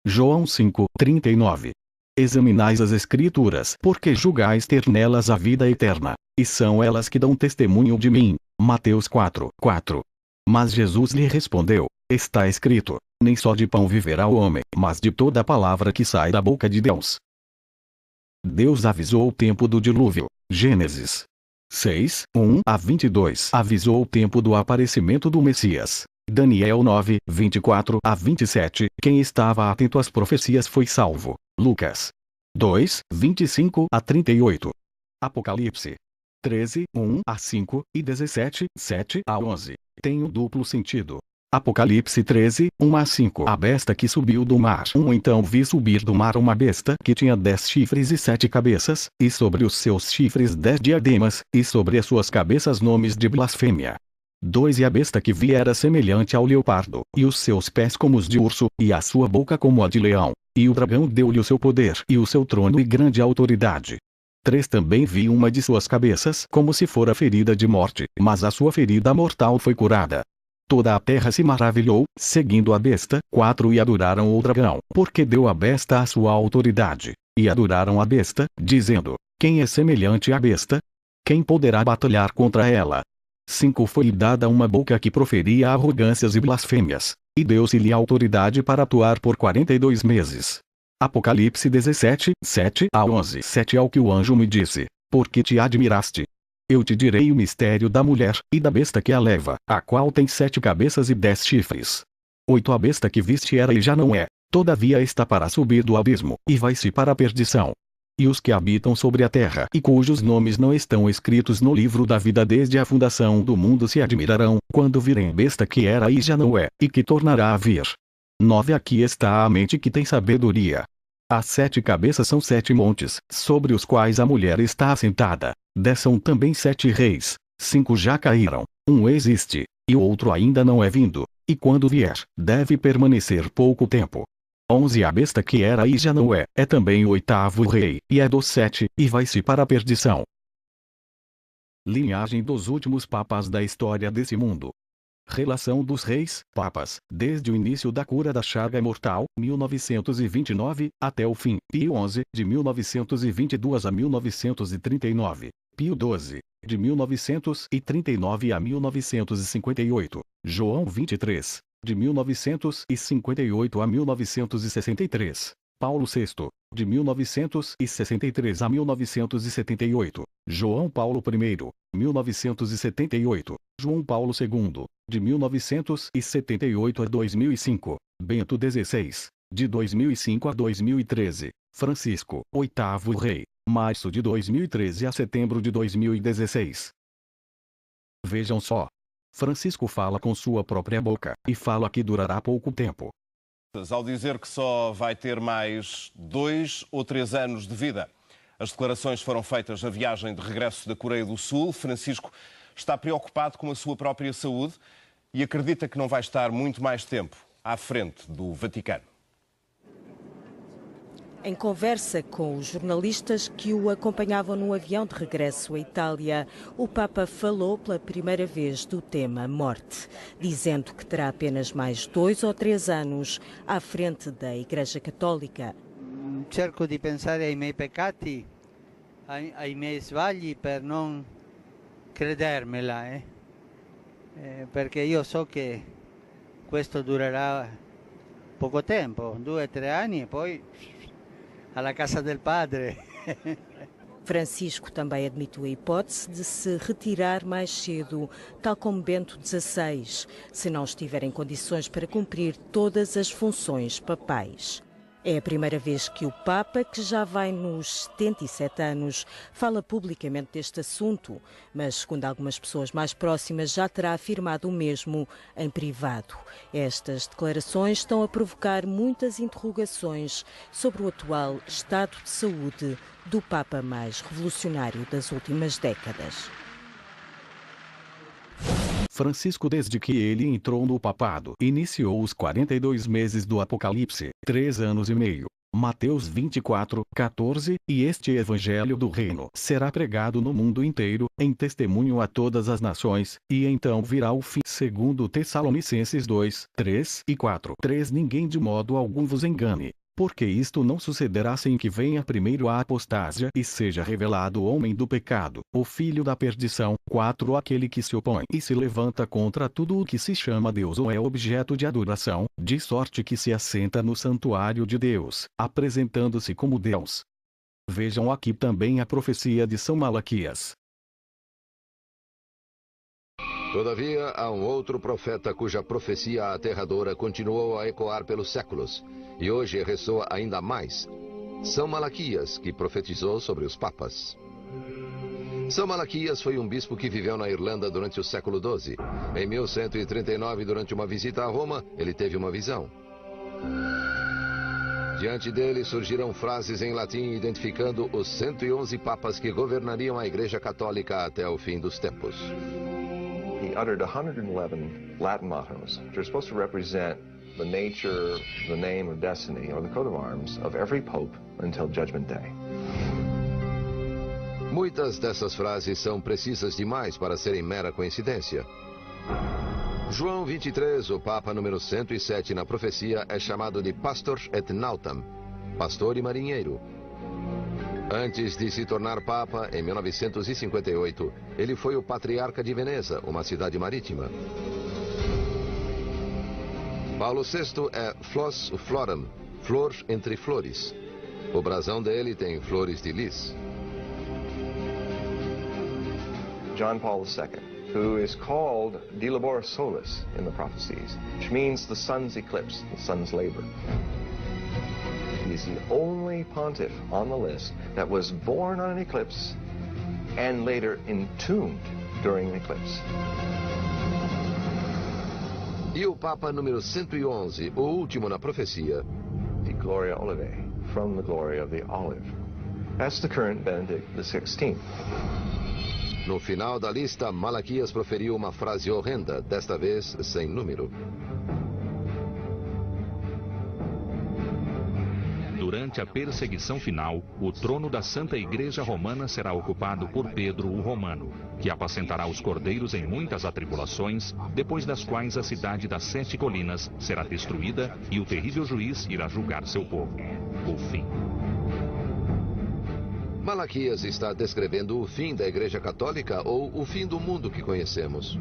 João 5:39. Examinais as Escrituras, porque julgais ter nelas a vida eterna, e são elas que dão testemunho de mim. Mateus 4:4. Mas Jesus lhe respondeu: está escrito, nem só de pão viverá o homem, mas de toda a palavra que sai da boca de Deus. Deus avisou o tempo do dilúvio. Gênesis 6:1-22 avisou o tempo do aparecimento do Messias. Daniel 9:24-27 quem estava atento às profecias foi salvo. Lucas 2:25-38. Apocalipse 13:1-5 e 17:7-11 tem um duplo sentido. Apocalipse 13:1-5 a besta que subiu do mar. Então vi subir do mar uma besta que tinha 10 chifres e 7 cabeças, e sobre os seus chifres 10 diademas, e sobre as suas cabeças nomes de blasfêmia. 2 E a besta que vi era semelhante ao leopardo, e os seus pés como os de urso, e a sua boca como a de leão. E o dragão deu-lhe o seu poder, e o seu trono e grande autoridade. 3 Também vi uma de suas cabeças como se fora ferida de morte, mas a sua ferida mortal foi curada. Toda a terra se maravilhou, seguindo a besta. 4 E adoraram o dragão, porque deu à besta a sua autoridade. E adoraram a besta, dizendo: quem é semelhante à besta? Quem poderá batalhar contra ela? 5 Foi-lhe dada uma boca que proferia arrogâncias e blasfêmias, e deu-se-lhe autoridade para atuar por 42 meses. Apocalipse 17:7-11 7 Ao que o anjo me disse: por que te admiraste? Eu te direi o mistério da mulher, e da besta que a leva, a qual tem 7 cabeças e 10 chifres. 8 A besta que viste era e já não é, todavia está para subir do abismo, e vai-se para a perdição. E os que habitam sobre a terra, e cujos nomes não estão escritos no livro da vida desde a fundação do mundo, se admirarão, quando virem a besta que era e já não é, e que tornará a vir. 9 Aqui está a mente que tem sabedoria. As 7 cabeças são 7 montes, sobre os quais a mulher está assentada. 10 São também 7 reis. 5 Já caíram. Um existe, e o outro ainda não é vindo, e quando vier, deve permanecer pouco tempo. 11 A besta que era e já não é, é também o 8º rei, e é dos 7, e vai-se para a perdição. Linhagem dos últimos papas da história desse mundo. Relação dos reis, papas, desde o início da cura da chaga mortal, 1929, até o fim, Pio XI, de 1922 a 1939, Pio XII, de 1939 a 1958, João 23, de 1958 a 1963, Paulo VI, de 1963 a 1978, João Paulo I, 1978, João Paulo II, de 1978 a 2005, Bento XVI, de 2005 a 2013, Francisco, 8º rei, março de 2013 a setembro de 2016. Vejam só. Francisco fala com sua própria boca, e fala que durará pouco tempo. Ao dizer que só vai ter mais 2 ou 3 anos de vida. As declarações foram feitas na viagem de regresso da Coreia do Sul. Francisco está preocupado com a sua própria saúde e acredita que não vai estar muito mais tempo à frente do Vaticano. Em conversa com os jornalistas que o acompanhavam no avião de regresso à Itália, o Papa falou pela primeira vez do tema morte, dizendo que terá apenas mais 2 ou 3 anos à frente da Igreja Católica. Cerco di pensare ai miei peccati, ai miei sbagli per non credermela, perché io so che questo durerà poco tempo, 2 o 3 anni e poi alla casa del padre. Francisco também admitiu a hipótese de se retirar mais cedo, tal como Bento XVI, se não estiver em condições para cumprir todas as funções papais. É a primeira vez que o Papa, que já vai nos 77 anos, fala publicamente deste assunto, mas, segundo algumas pessoas mais próximas, já terá afirmado o mesmo em privado. Estas declarações estão a provocar muitas interrogações sobre o atual estado de saúde do Papa mais revolucionário das últimas décadas. Francisco, desde que ele entrou no papado, iniciou os 42 meses do Apocalipse, 3 anos e meio. Mateus 24, 14, e este evangelho do reino será pregado no mundo inteiro, em testemunho a todas as nações, e então virá o fim. Segundo Tessalonicenses 2, 3 e 4. 3 Ninguém de modo algum vos engane. Porque isto não sucederá sem que venha primeiro a apostásia e seja revelado o homem do pecado, o filho da perdição. 4 Aquele que se opõe e se levanta contra tudo o que se chama Deus ou é objeto de adoração, de sorte que se assenta no santuário de Deus, apresentando-se como Deus. Vejam aqui também a profecia de São Malaquias. Todavia, há um outro profeta cuja profecia aterradora continuou a ecoar pelos séculos, e hoje ressoa ainda mais. São Malaquias, que profetizou sobre os papas. São Malaquias foi um bispo que viveu na Irlanda durante o século XII. Em 1139, durante uma visita a Roma, ele teve uma visão. Diante dele surgiram frases em latim identificando os 111 papas que governariam a Igreja Católica até o fim dos tempos. He uttered 111 Latin mottos, which are supposed to represent the nature, the name, or destiny, or the coat of arms of every pope until Judgment Day. Muitas dessas frases são precisas demais para serem mera coincidência. João 23, o Papa número 107 na profecia, é chamado de Pastor et Nautam, pastor e marinheiro. Antes de se tornar Papa, em 1958, ele foi o patriarca de Veneza, uma cidade marítima. Paulo VI é Flos Floram, flor entre flores. O brasão dele tem flores de lis. John Paul II, who is called De Labora Solis in the prophecies, which means the sun's eclipse, the sun's labor. He's the only pontiff on the list that was born on an eclipse and later entombed during an eclipse. E o Papa número 111, o último na profecia, The Gloria Olivae, from the glory of the olive. That's the current Benedict XVI. No final da lista, Malaquias proferiu uma frase horrenda, desta vez sem número. Durante a perseguição final, o trono da Santa Igreja Romana será ocupado por Pedro o Romano, que apacentará os cordeiros em muitas atribulações, depois das quais a cidade das 7 colinas será destruída e o terrível juiz irá julgar seu povo. O fim. Malaquias está descrevendo o fim da Igreja Católica ou o fim do mundo que conhecemos.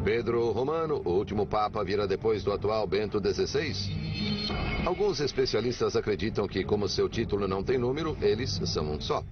Pedro o Romano, o último Papa, virá depois do atual Bento XVI? Alguns especialistas acreditam que, como seu título não tem número, eles são um só.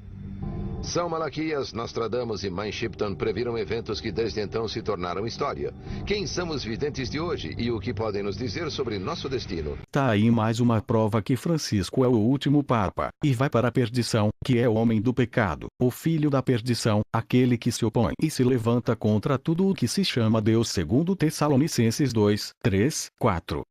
São Malaquias, Nostradamus e Mein Shipton previram eventos que desde então se tornaram história. Quem são os videntes de hoje e o que podem nos dizer sobre nosso destino? Tá aí mais uma prova que Francisco é o último Papa, e vai para a perdição, que é o homem do pecado, o filho da perdição, aquele que se opõe e se levanta contra tudo o que se chama Deus, segundo Tessalonicenses 2, 3, 4.